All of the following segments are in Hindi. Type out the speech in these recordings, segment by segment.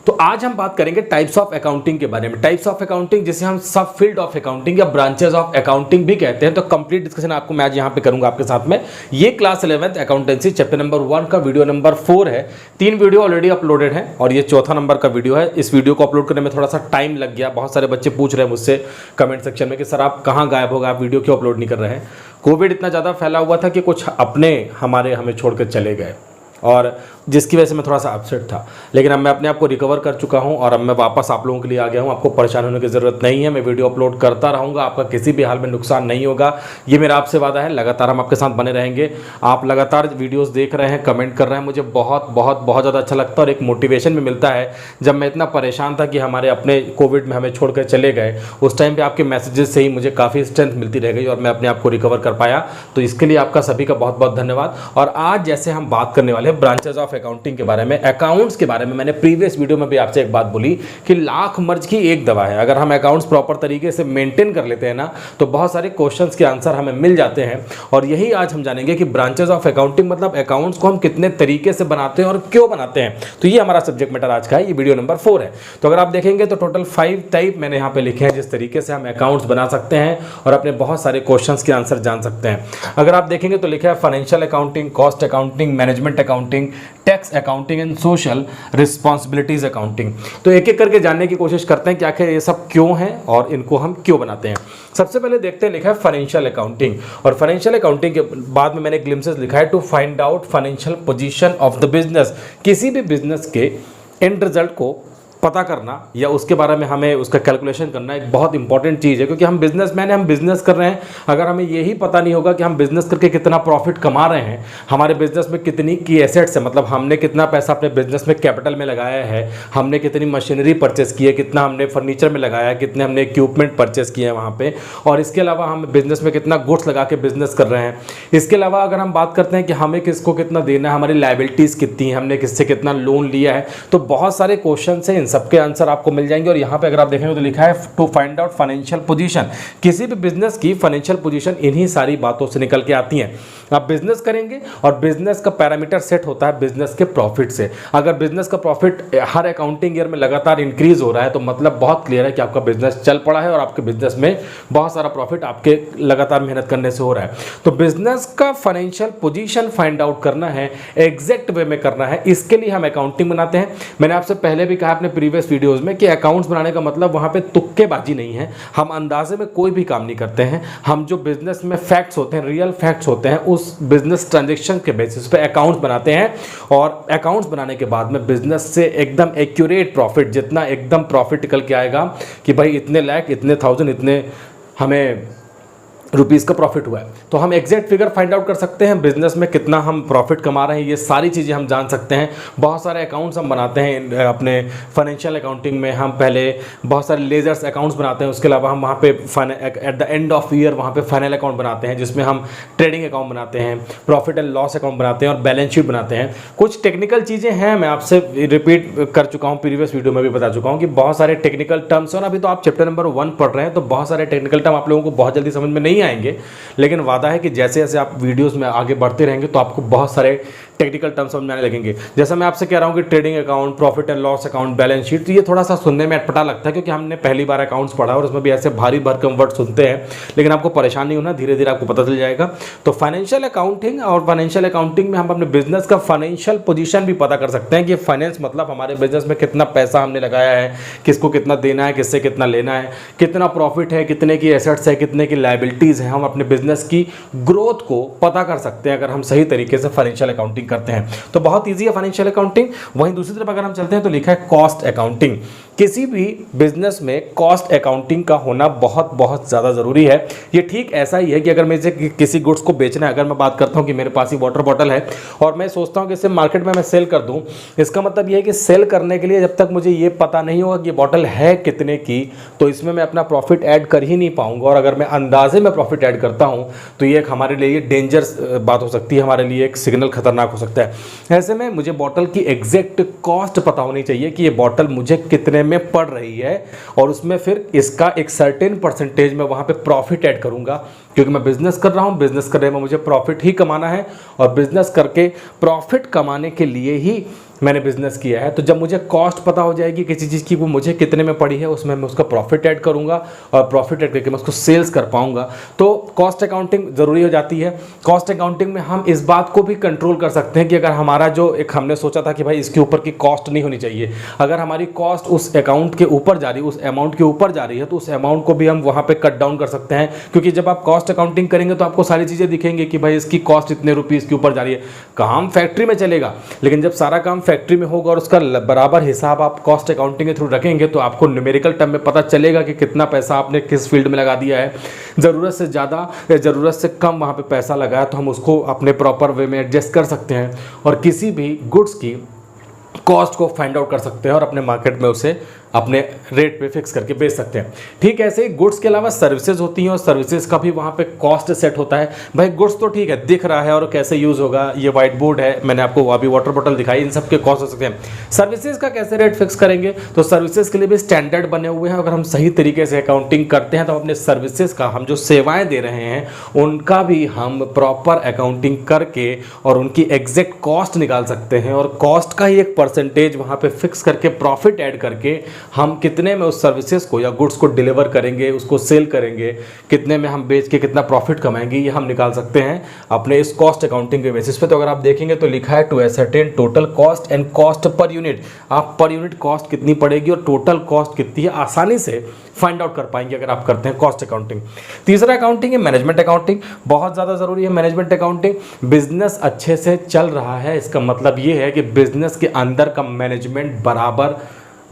तो आज हम बात करेंगे टाइप्स ऑफ अकाउंटिंग के बारे में। टाइप्स ऑफ अकाउंटिंग जिसे हम सब फील्ड ऑफ अकाउंटिंग या ब्रांचेस ऑफ अकाउंटिंग भी कहते हैं। तो कंप्लीट डिस्कशन आपको मैं आज यहाँ पे करूंगा आपके साथ में। ये class 11th accountancy chapter number 1 का वीडियो नंबर 4 है। 3 वीडियो ऑलरेडी अपलोडेड है और ये चौथा नंबर का वीडियो है। इस वीडियो को अपलोड करने में थोड़ा सा टाइम लग गया। बहुत सारे बच्चे पूछ रहे हैं मुझसे कमेंट सेक्शन में कि सर आप कहाँ गायब हो गए, आप वीडियो क्यों अपलोड नहीं कर रहे हैं। कोविड इतना ज़्यादा फैला हुआ था कि कुछ अपने हमें छोड़कर चले गए और जिसकी वजह से मैं थोड़ा सा अपसेट था, लेकिन अब मैं अपने आप को रिकवर कर चुका हूं और अब मैं वापस आप लोगों के लिए आ गया हूं। आपको परेशान होने की ज़रूरत नहीं है, मैं वीडियो अपलोड करता रहूंगा, आपका किसी भी हाल में नुकसान नहीं होगा, ये मेरा आपसे वादा है। लगातार हम आपके साथ बने रहेंगे। आप लगातार वीडियोस देख रहे हैं, कमेंट कर रहे हैं, मुझे बहुत बहुत बहुत ज़्यादा अच्छा लगता है और एक मोटिवेशन भी मिलता है। जब मैं इतना परेशान था कि हमारे अपने कोविड में हमें छोड़ कर चले गए, उस टाइम पर आपके मैसेजेस से ही मुझे काफ़ी स्ट्रेंथ मिलती रह गई और मैं अपने आप को रिकवर कर पाया। तो इसके लिए आपका सभी का बहुत बहुत धन्यवाद। और आज जैसे हम बात करने वाले हैं ब्रांचेज ऑफ अकाउंटिंग के बारे में, अकाउंट्स के बारे में। मैंने प्रीवियस वीडियो में भी आपसे एक बात बोली कि लाख मर्ज की एक दवा है। अगर हम अकाउंट्स प्रॉपर तरीके से मेंटेन कर लेते हैं ना, तो बहुत सारे क्वेश्चंस के आंसर हमें मिल जाते हैं। और यही आज हम जानेंगे कि ब्रांचेस ऑफ अकाउंटिंग मतलब अकाउंट्स को हम कितने तरीके से बनाते हैं और क्यों बनाते हैं। तो ये हमारा सब्जेक्ट मैटर आज का है। ये वीडियो नंबर 4 है। तो अगर आप देखेंगे तो टोटल 5 टाइप मैंने यहाँ पे लिखे हैं जिस तरीके से हम अकाउंट्स बना सकते हैं और अपने बहुत सारे क्वेश्चंस के आंसर जान सकते हैं। अगर आप देखेंगे तो लिखा है financial accounting, cost accounting, management accounting, tax accounting and social responsibilities accounting. तो एक एक करके जानने की कोशिश करते हैं कि आखिर ये सब क्यों हैं और इनको हम क्यों बनाते हैं। सबसे पहले देखते हैं, लिखा है फाइनेंशियल अकाउंटिंग। और फाइनेंशियल अकाउंटिंग के बाद में मैंने ग्लिम्सेस लिखा है to find out financial position of the business. किसी भी बिजनेस के एंड रिजल्ट को पता करना या उसके बारे में हमें उसका कैलकुलेशन करना एक बहुत इंपॉर्टेंट चीज़ है, क्योंकि हम बिजनेसमैन हैं, हम बिजनेस कर रहे हैं। अगर हमें यही पता नहीं होगा कि हम बिजनेस करके कितना प्रॉफिट कमा रहे हैं, हमारे बिजनेस में कितनी की एसेट्स है, मतलब हमने कितना पैसा अपने बिजनेस में कैपिटल में लगाया है, हमने कितनी मशीनरी परचेस की है, कितना हमने फर्नीचर में लगाया है, कितने हमने इक्विपमेंट परचेस किए हैं वहाँ पे, और इसके अलावा हम बिजनेस में कितना गुड्स लगा के बिजनेस कर रहे हैं। इसके अलावा अगर हम बात करते हैं कि हमें किसको कितना देना है, हमारी लायबिलिटीज़ कितनी है, हमने किससे कितना लोन लिया है, तो बहुत सारे क्वेश्चन हैं, इन सबके आंसर आपको मिल जाएंगे। और यहाँ पे अगर आप देखेंगे तो लिखा है to find out financial position. किसी भी बिजनेस की फाइनेंशियल पोजीशन इन्हीं सारी बातों से निकल के आती हैं। आप बिजनेस करेंगे और बिजनेस का पैरामीटर सेट होता है बिजनेस के प्रॉफिट से। अगर बिजनेस का प्रॉफिट हर अकाउंटिंग ईयर में लगातार इंक्रीज हो रहा है तो मतलब बहुत क्लियर है कि आपका बिजनेस चल पड़ा है और आपके बिजनेस में बहुत सारा प्रॉफिट आपके लगातार मेहनत करने से हो रहा है। तो बिजनेस का फाइनेंशियल पोजीशन फाइंड आउट करना है, एग्जैक्ट वे में करना है, इसके लिए हम अकाउंटिंग बनाते हैं। मैंने आपसे पहले भी कहा अपने प्रीवियस वीडियोस में कि अकाउंट्स बनाने का मतलब वहां पे तुक्केबाजी नहीं है, हम अंदाजे में कोई भी काम नहीं करते हैं। हम जो बिजनेस में फैक्ट्स होते हैं, रियल फैक्ट्स होते हैं, उस बिजनेस ट्रांजैक्शन के बेसिस पे अकाउंट्स बनाते हैं। और अकाउंट्स बनाने के बाद में बिजनेस से एकदम एक्यूरेट प्रॉफिट, जितना एकदम प्रॉफिट निकल के आएगा कि भाई इतने लाख, इतने थाउजेंड, इतने हमें रुपीज़ का प्रॉफिट हुआ है, तो हम एग्जैक्ट फिगर फाइंड आउट कर सकते हैं। बिजनेस में कितना हम प्रॉफिट कमा रहे हैं, ये सारी चीज़ें हम जान सकते हैं। बहुत सारे अकाउंट्स हम बनाते हैं अपने फाइनेंशियल अकाउंटिंग में। हम पहले बहुत सारे लेजर्स अकाउंट्स बनाते हैं, उसके अलावा हम वहाँ पे at the end of year वहाँ पे फाइनल अकाउंट बनाते हैं, जिसमें हम ट्रेडिंग अकाउंट बनाते हैं, प्रॉफिट एंड लॉस अकाउंट बनाते हैं और बैलेंस शीट बनाते हैं। कुछ टेक्निकल चीज़ें हैं, मैं आपसे रिपीट कर चुका हूँ, प्रीवियस वीडियो में भी बता चुका हूँ कि बहुत सारे टेक्निकल टर्म्स हैं। और अभी तो आप चैप्टर नंबर 1 पढ़ रहे हैं तो बहुत सारे टेक्निकल टर्म आप लोगों को बहुत जल्दी समझ में नहीं आएंगे, लेकिन वादा है कि जैसे जैसे आप वीडियोस में आगे बढ़ते रहेंगे तो आपको बहुत सारे टेक्निकल टर्म्स समझ में आने लगेंगे। जैसा मैं आपसे कह रहा हूँ कि trading account, profit and loss account, balance sheet, तो ये थोड़ा सा सुनने में अटपटा लगता है क्योंकि हमने पहली बार अकाउंट्स पढ़ा और उसमें भी ऐसे भारी भरकम वर्ड सुनते हैं, लेकिन आपको परेशान नहीं होना, धीरे धीरे आपको पता चल जाएगा। तो फाइनेंशियल अकाउंटिंग, और फाइनेंशियल अकाउंटिंग में हम अपने बिजनेस का फाइनेंशियल पोजीशन भी पता कर सकते हैं कि फाइनेंस मतलब हमारे बिजनेस में कितना पैसा हमने लगाया है, किसको कितना देना है, किससे कितना लेना है, कितना प्रॉफिट है, कितने की एसेट्स है, कितने की लायबिलिटीज़ है। हम अपने बिजनेस की ग्रोथ को पता कर सकते हैं अगर हम सही तरीके से फाइनेंशियल अकाउंटिंग करते हैं। तो बहुत ईजी है फाइनेंशियल अकाउंटिंग। वहीं दूसरी तरफ अगर हम चलते हैं तो लिखा है कॉस्ट अकाउंटिंग। किसी भी बिजनेस में कॉस्ट अकाउंटिंग का होना बहुत बहुत ज़्यादा ज़रूरी है। ये ठीक ऐसा ही है कि अगर मुझे किसी गुड्स को बेचना है, अगर मैं बात करता हूँ कि मेरे पास ही वाटर बॉटल है और मैं सोचता हूँ कि इसे मार्केट में मैं सेल कर दूँ, इसका मतलब ये है कि सेल करने के लिए जब तक मुझे ये पता नहीं होगा कि ये बॉटल है कितने की, तो इसमें मैं अपना प्रॉफिट ऐड कर ही नहीं पाऊंगा। और अगर मैं अंदाजे में प्रॉफिट ऐड करता हूँ तो ये एक हमारे लिए डेंजरस बात हो सकती है, हमारे लिए एक सिग्नल खतरनाक हो सकता है। ऐसे में मुझे बॉटल की एग्जैक्ट कॉस्ट पता होनी चाहिए कि ये बॉटल मुझे कितने में पड़ रही है, और उसमें फिर इसका एक सर्टेन परसेंटेज में वहाँ पे प्रॉफिट ऐड करूँगा, क्योंकि मैं बिजनेस कर रहा हूँ, बिजनेस करने में मुझे प्रॉफिट ही कमाना है और बिजनेस करके प्रॉफिट कमाने के लिए ही मैंने बिजनेस किया है। तो जब मुझे कॉस्ट पता हो जाएगी किसी चीज़ की, वो मुझे कितने में पड़ी है, उसमें मैं उसका प्रॉफिट ऐड करूँगा और प्रॉफिट ऐड करके मैं उसको सेल्स कर पाऊँगा। तो कॉस्ट अकाउंटिंग ज़रूरी हो जाती है। कॉस्ट अकाउंटिंग में हम इस बात को भी कंट्रोल कर सकते हैं कि अगर हमारा जो एक हमने सोचा था कि भाई इसके ऊपर की कॉस्ट नहीं होनी चाहिए, अगर हमारी कॉस्ट उस अकाउंट के ऊपर जा रही है, उस अमाउंट के ऊपर जा रही है, तो उस अमाउंट को भी हम वहाँ पर कट डाउन कर सकते हैं। क्योंकि जब आप कॉस्ट अकाउंटिंग करेंगे तो आपको सारी चीज़ें दिखेंगी कि भाई इसकी कॉस्ट इतने रुपीज़ के ऊपर जा रही है। काम फैक्ट्री में चलेगा, लेकिन जब सारा काम फैक्ट्री में होगा और उसका बराबर हिसाब आप कॉस्ट अकाउंटिंग के थ्रू रखेंगे तो आपको न्यूमेरिकल टर्म में पता चलेगा कि कितना पैसा आपने किस फील्ड में लगा दिया है। ज़रूरत से ज़्यादा या ज़रूरत से कम वहाँ पे पैसा लगाया तो हम उसको अपने प्रॉपर वे में एडजस्ट कर सकते हैं और किसी भी गुड्स की कॉस्ट को फाइंड आउट कर सकते हैं और अपने मार्केट में उसे अपने रेट पे फिक्स करके बेच सकते हैं। ठीक है, ऐसे ही गुड्स के अलावा सर्विसेज होती हैं और सर्विसेज का भी वहाँ पे कॉस्ट सेट होता है। भाई गुड्स तो ठीक है, दिख रहा है और कैसे यूज़ होगा, ये व्हाइट बोर्ड है, मैंने आपको अभी वाटर बोतल दिखाई, इन सब के कॉस्ट हो सकते हैं। सर्विसेज का कैसे रेट फिक्स करेंगे, तो सर्विसेज के लिए भी स्टैंडर्ड बने हुए हैं। अगर हम सही तरीके से अकाउंटिंग करते हैं तो अपने सर्विसेज का, हम जो सेवाएँ दे रहे हैं उनका भी हम प्रॉपर अकाउंटिंग करके और उनकी एग्जैक्ट कॉस्ट निकाल सकते हैं और कॉस्ट का ही एक परसेंटेज वहाँ पे फिक्स करके प्रॉफिट ऐड करके हम कितने में उस सर्विसेज को या गुड्स को डिलीवर करेंगे, उसको सेल करेंगे, कितने में हम बेच के कितना प्रॉफिट कमाएंगे, ये हम निकाल सकते हैं अपने इस कॉस्ट अकाउंटिंग के बेसिस पे। तो अगर आप देखेंगे तो लिखा है to ascertain total cost and cost per unit. आप पर यूनिट कॉस्ट कितनी पड़ेगी और टोटल कॉस्ट कितनी है आसानी से फाइंड आउट कर पाएंगे अगर आप करते हैं कॉस्ट अकाउंटिंग। तीसरा अकाउंटिंग है मैनेजमेंट अकाउंटिंग। बहुत ज़्यादा ज़रूरी है मैनेजमेंट अकाउंटिंग। बिजनेस अच्छे से चल रहा है, इसका मतलब ये है कि बिजनेस के अंदर का मैनेजमेंट बराबर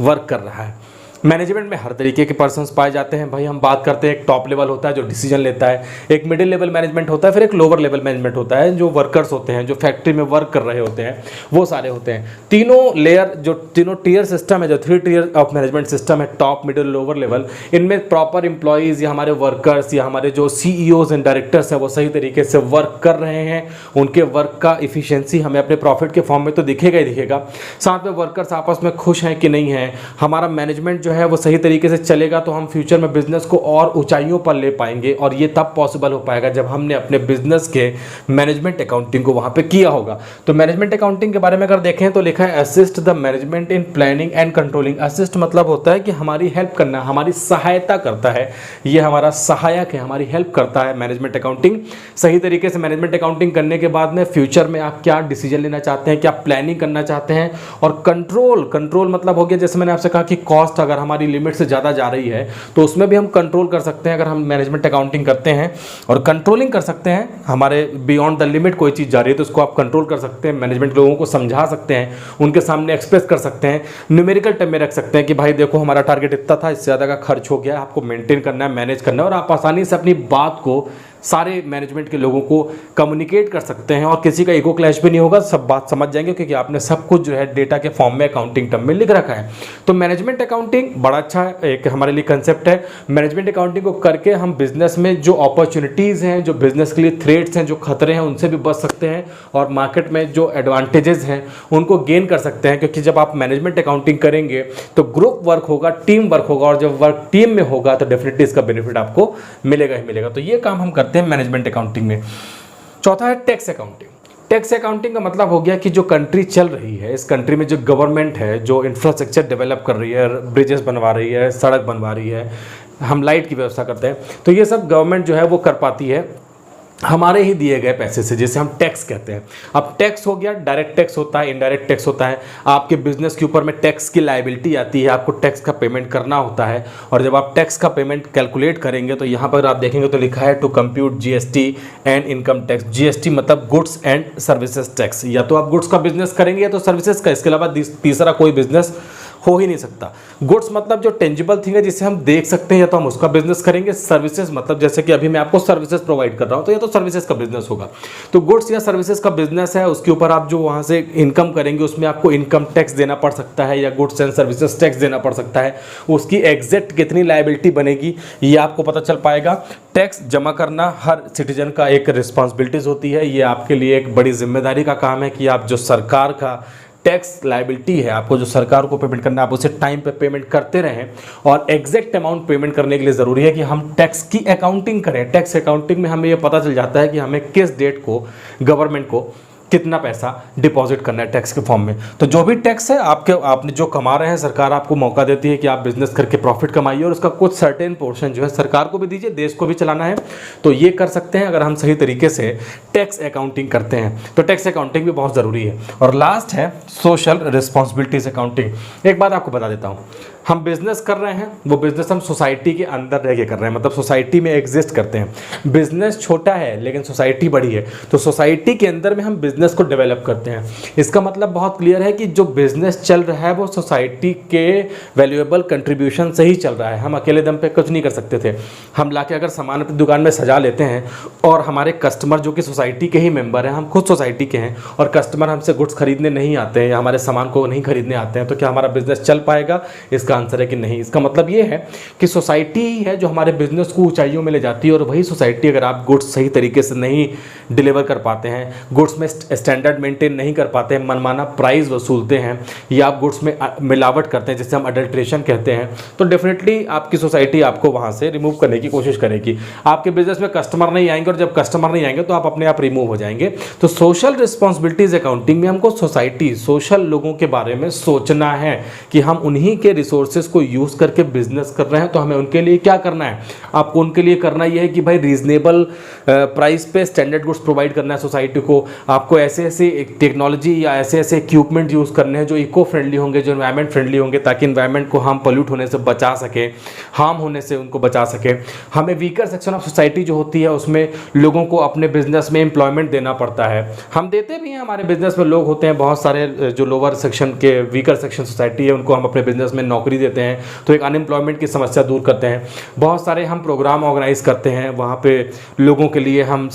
वर्क कर रहा है। मैनेजमेंट में हर तरीके के पर्सन्स पाए जाते हैं। भाई हम बात करते हैं, एक टॉप लेवल होता है जो डिसीजन लेता है, एक मिडिल लेवल मैनेजमेंट होता है, फिर एक लोअर लेवल मैनेजमेंट होता है जो वर्कर्स होते हैं, जो फैक्ट्री में वर्क कर रहे होते हैं, वो सारे होते हैं। तीनों लेयर, जो तीनों टीयर सिस्टम है, जो 3 टीयर ऑफ मैनेजमेंट सिस्टम है, टॉप मिडिल लोअर लेवल, इनमें प्रॉपर एम्प्लॉयज़ या हमारे वर्कर्स या हमारे जो CEOs एंड डायरेक्टर्स हैं वो सही तरीके से वर्क कर रहे हैं। उनके वर्क का इफिशियंसी हमें अपने प्रॉफिट के फॉर्म में तो दिखेगा ही दिखेगा। साथ में वर्कर्स आपस में खुश हैं कि नहीं है, हमारा मैनेजमेंट जो है वो सही तरीके से चलेगा तो हम फ्यूचर में बिजनेस को और ऊंचाइयों पर ले पाएंगे। और ये तब पॉसिबल हो पाएगा जब हमने अपने बिजनेस के मैनेजमेंट अकाउंटिंग को वहां पे किया होगा। तो मैनेजमेंट अकाउंटिंग के बारे में अगर देखें तो लिखा है assist the management in planning and controlling. Assist मतलब होता है कि हमारी हेल्प करना, हमारी सहायता करता है, ये हमारा सहायक है, हमारी हेल्प करता है मैनेजमेंट अकाउंटिंग। सही तरीके से मैनेजमेंट अकाउंटिंग करने के बाद में फ्यूचर में आप क्या डिसीजन लेना चाहते हैं, क्या प्लानिंग करना चाहते हैं। और कंट्रोल मतलब हो गया, जैसे मैंने आपसे कहा कि कॉस्ट अगर हमारी लिमिट से ज़्यादा जा रही है तो उसमें भी हम कंट्रोल कर सकते हैं अगर हम मैनेजमेंट अकाउंटिंग करते हैं। और कंट्रोलिंग कर सकते हैं, हमारे बियॉन्ड द लिमिट कोई चीज़ जा रही है तो उसको आप कंट्रोल कर सकते हैं, मैनेजमेंट लोगों को समझा सकते हैं, उनके सामने एक्सप्रेस कर सकते हैं, न्यूमेरिकल टर्म में रख सकते हैं कि भाई देखो हमारा टारगेट इतना था, इससे ज़्यादा का खर्च हो गया, आपको मेंटेन करना है, मैनेज करना है। और आप आसानी से अपनी बात को सारे मैनेजमेंट के लोगों को कम्युनिकेट कर सकते हैं और किसी का ईगो क्लैश भी नहीं होगा, सब बात समझ जाएंगे क्योंकि आपने सब कुछ जो है डेटा के फॉर्म में अकाउंटिंग टर्म में लिख रखा है। तो मैनेजमेंट अकाउंटिंग बड़ा अच्छा एक हमारे लिए कंसेप्ट है। मैनेजमेंट अकाउंटिंग को करके हम बिजनेस में जो अपॉर्चुनिटीज़ हैं, जो बिजनेस के लिए थ्रेट्स हैं, जो खतरे हैं, उनसे भी बच सकते हैं और मार्केट में जो एडवांटेजेस हैं उनको गेन कर सकते हैं। क्योंकि जब आप मैनेजमेंट अकाउंटिंग करेंगे तो ग्रुप वर्क होगा, टीम वर्क होगा, और जब वर्क टीम में होगा तो डेफिनेटली इसका बेनिफिट आपको मिलेगा ही मिलेगा। तो ये काम हम करते हैं मैनेजमेंट अकाउंटिंग में। चौथा है टैक्स अकाउंटिंग। टैक्स अकाउंटिंग का मतलब हो गया कि जो कंट्री चल रही है, इस कंट्री में जो गवर्नमेंट है, जो इंफ्रास्ट्रक्चर डेवलप कर रही है, ब्रिजेस बनवा रही है, सड़क बनवा रही है, हम लाइट की व्यवस्था करते हैं, तो ये सब गवर्नमेंट जो है वो कर पाती है हमारे ही दिए गए पैसे से, जिसे हम टैक्स कहते हैं। अब टैक्स हो गया, डायरेक्ट टैक्स होता है, इनडायरेक्ट टैक्स होता है। आपके बिजनेस के ऊपर में टैक्स की लायबिलिटी आती है, आपको टैक्स का पेमेंट करना होता है। और जब आप टैक्स का पेमेंट कैलकुलेट करेंगे तो यहाँ पर आप देखेंगे तो लिखा है to compute GST and income tax. GST मतलब गुड्स एंड सर्विसेज टैक्स। या तो आप गुड्स का बिजनेस करेंगे या तो सर्विसेज का, इसके अलावा तीसरा कोई बिजनेस हो ही नहीं सकता। गुड्स मतलब जो टेंजिबल थिंग है जिसे हम देख सकते हैं, या तो हम उसका बिजनेस करेंगे। सर्विसेज मतलब जैसे कि अभी मैं आपको सर्विसेज प्रोवाइड कर रहा हूं तो ये तो सर्विसेज का बिजनेस होगा। तो गुड्स या सर्विसेज का बिजनेस है, उसके ऊपर आप जो वहां से इनकम करेंगे उसमें आपको इनकम टैक्स देना पड़ सकता है या गुड्स एंड सर्विसेज टैक्स देना पड़ सकता है। उसकी एग्जैक्ट कितनी लायबिलिटी बनेगी ये आपको पता चल पाएगा। टैक्स जमा करना हर सिटीजन का एक रिस्पॉन्सिबिलिटीज होती है। ये आपके लिए एक बड़ी जिम्मेदारी का काम है कि आप जो सरकार का टैक्स लायबिलिटी है, आपको जो सरकार को पेमेंट करना है आप उसे टाइम पे पेमेंट करते रहें। और एग्जैक्ट अमाउंट पेमेंट करने के लिए ज़रूरी है कि हम टैक्स की अकाउंटिंग करें। टैक्स अकाउंटिंग में हमें ये पता चल जाता है कि हमें किस डेट को गवर्नमेंट को कितना पैसा डिपॉजिट करना है टैक्स के फॉर्म में। तो जो भी टैक्स है आपने जो कमा रहे हैं, सरकार आपको मौका देती है कि आप बिजनेस करके प्रॉफिट कमाइए और उसका कुछ सर्टेन पोर्शन जो है सरकार को भी दीजिए, देश को भी चलाना है। तो ये कर सकते हैं अगर हम सही तरीके से टैक्स अकाउंटिंग करते हैं। तो टैक्स अकाउंटिंग भी बहुत ज़रूरी है। और लास्ट है सोशल रिस्पॉन्सिबिलिटीज अकाउंटिंग। एक बात आपको बता देता हूँ, हम बिजनेस कर रहे हैं, वो बिजनेस हम सोसाइटी के अंदर रह के कर रहे हैं, मतलब सोसाइटी में एग्जिस्ट करते हैं। बिजनेस छोटा है लेकिन सोसाइटी बड़ी है, तो सोसाइटी के अंदर में हम बिजनेस को डेवलप करते हैं। इसका मतलब बहुत क्लियर है कि जो बिजनेस चल रहा है वो सोसाइटी के वैल्यूएबल कंट्रीब्यूशन से ही चल रहा है। हम अकेले दम पे कुछ नहीं कर सकते थे। हम लाके अगर सामान अपनी दुकान में सजा लेते हैं और हमारे कस्टमर जो कि सोसाइटी के ही मेंबर हैं, हम खुद सोसाइटी के हैं और कस्टमर हमसे गुड्स खरीदने नहीं आते हैं या हमारे सामान को नहीं खरीदने आते हैं, तो क्या हमारा बिजनेस चल पाएगा? इसका आंसर है कि नहीं। इसका मतलब ये है कि सोसाइटी ही है जो हमारे बिजनेस को ऊंचाइयों में ले जाती है। और वही सोसाइटी अगर आप गुड्स सही तरीके से नहीं डिलीवर कर पाते हैं, गुड्स में स्टैंडर्ड मेंटेन नहीं कर पाते हैं, मनमाना प्राइस वसूलते हैं या आप गुड्स में मिलावट करते हैं जिसे हम अडल्ट्रेशन कहते हैं, तो डेफिनेटली आपकी सोसाइटी आपको वहाँ से रिमूव करने की कोशिश करेगी। आपके बिजनेस में कस्टमर नहीं आएंगे और जब कस्टमर नहीं आएंगे तो आप अपने आप रिमूव हो जाएंगे। तो सोशल रिस्पॉन्सिबिलिटीज अकाउंटिंग में हमको सोसाइटी, सोशल लोगों के बारे में सोचना है कि हम उन्हीं के रिसोर्सेज को यूज़ करके बिजनेस कर रहे हैं, तो हमें उनके लिए क्या करना है? आपको उनके लिए करना यह है कि भाई रीजनेबल प्राइस पे स्टैंडर्ड गुड्स प्रोवाइड करना है सोसाइटी को। आपको ऐसे ऐसे टेक्नोलॉजी या ऐसे ऐसे इक्विपमेंट यूज़ करने हैं जो इको फ्रेंडली होंगे, जो एनवायरमेंट फ्रेंडली होंगे, ताकि एनवायरमेंट को हम पोल्यूट होने से बचा सके, हार्म होने से उनको बचा सके। हमें वीकर सेक्शन ऑफ सोसाइटी जो होती है उसमें लोगों को अपने बिजनेस में एम्प्लॉयमेंट देना पड़ता है। हम देते भी हैं, हमारे बिजनेस में लोग होते हैं बहुत सारे जो लोअर सेक्शन के, वीकर सेक्शन सोसाइटी है, उनको हम अपने बिजनेस में नौकरी देते हैं, तो एक अनएम्प्लॉयमेंट की समस्या दूर करते हैं। बहुत सारे हम प्रोग्राम ऑर्गेनाइज करते हैं, वहाँ पे लोगों के लिए हम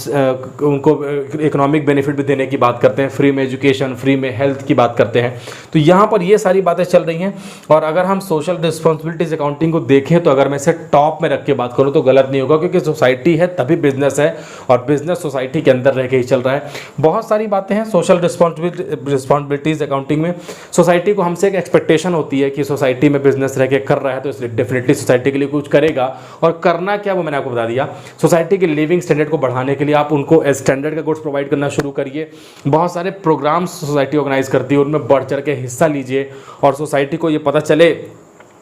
उनको इकोनॉमिक बेनिफिट भी देने की बात करते हैं, फ्री में एजुकेशन, फ्री में हेल्थ की बात करते हैं। तो यहाँ पर ये सारी बातें चल रही हैं। और अगर हम सोशल रिस्पॉन्सिबिलिटीज अकाउंटिंग को देखें तो अगर मैं इसे टॉप में रख के बात करूँ तो गलत नहीं होगा, क्योंकि सोसाइटी है तभी बिजनेस है और बिजनेस सोसाइटी के अंदर रह के ही चल रहा है। बहुत सारी बातें हैं सोशल रिस्पॉन्सिबिलिटीज अकाउंटिंग में। सोसाइटी को हमसे एक एक्सपेक्टेशन होती है कि सोसाइटी में बिजनेस रह के कर रहा है तो इसलिए डेफिनेटली सोसाइटी के लिए कुछ करेगा। और करना क्या वो मैंने आपको बता दिया। सोसाइटी के लिविंग स्टैंडर्ड को बढ़ाने के लिए आप उनको स्टैंडर्ड का गुड्स प्रोवाइड करना शुरू करिए। बहुत सारे प्रोग्राम्स सोसाइटी ऑर्गेनाइज करती है, उनमें बढ़ चढ़ के हिस्सा लीजिए और सोसाइटी को ये पता चले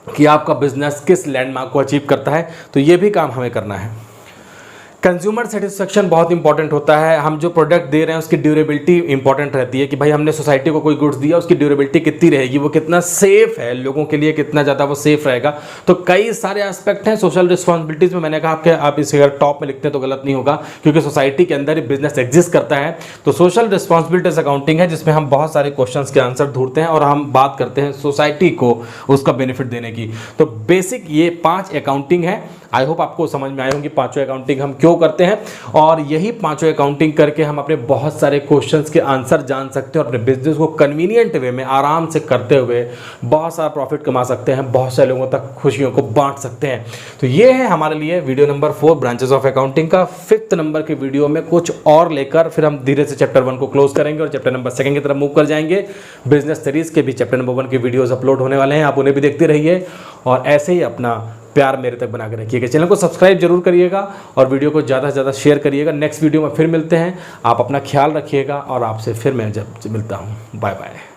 कि आपका बिजनेस किस लैंडमार्क को अचीव करता है। तो ये भी काम हमें करना है। कंज्यूमर सेटिस्फेक्शन बहुत इंपॉर्टेंट होता है। हम जो प्रोडक्ट दे रहे हैं उसकी ड्यूरेबिलिटी इंपॉर्टेंट रहती है कि भाई हमने सोसाइटी को कोई गुड्स दिया, उसकी ड्यूरेबिलिटी कितनी रहेगी, वो कितना सेफ है, लोगों के लिए कितना ज़्यादा वो सेफ रहेगा। तो कई सारे एस्पेक्ट हैं सोशल रिस्पॉन्सिबिलिटीज़ में। मैंने कहा कि आप इसे अगर टॉप में लिखते हैं तो गलत नहीं होगा, क्योंकि सोसाइटी के अंदर ही बिजनेस एग्जिस्ट करता है। तो सोशल रिस्पॉन्सिबिलिटीज अकाउंटिंग है जिसमें हम बहुत सारे क्वेश्चन के आंसर ढूंढते हैं और हम बात करते हैं सोसाइटी को उसका बेनिफिट देने की। तो बेसिक ये 5 अकाउंटिंग है। आई होप आपको समझ में आई होंगी 5 अकाउंटिंग हम क्यों करते हैं, और यही 5 अकाउंटिंग करके हम अपने बहुत सारे क्वेश्चंस के आंसर जान सकते हैं और अपने बिजनेस को कन्वीनियंट वे में आराम से करते हुए बहुत सारा प्रॉफिट कमा सकते हैं, बहुत सारे लोगों तक खुशियों को बांट सकते हैं। तो ये है हमारे लिए video number 4 branches of accounting का। 5th नंबर के वीडियो में कुछ और लेकर फिर हम धीरे से चैप्टर 1 को क्लोज करेंगे और चैप्टर नंबर 2 की तरफ मूव कर जाएंगे। बिजनेस सीरीज के भी चैप्टर नंबर 1 के वीडियोज अपलोड होने वाले हैं, आप उन्हें भी देखते रहिए और ऐसे ही अपना प्यार मेरे तक बना के रखिएगा। चैनल को सब्सक्राइब जरूर करिएगा और वीडियो को ज़्यादा से ज़्यादा शेयर करिएगा। नेक्स्ट वीडियो में फिर मिलते हैं। आप अपना ख्याल रखिएगा और आपसे फिर मैं जब मिलता हूँ। Bye bye.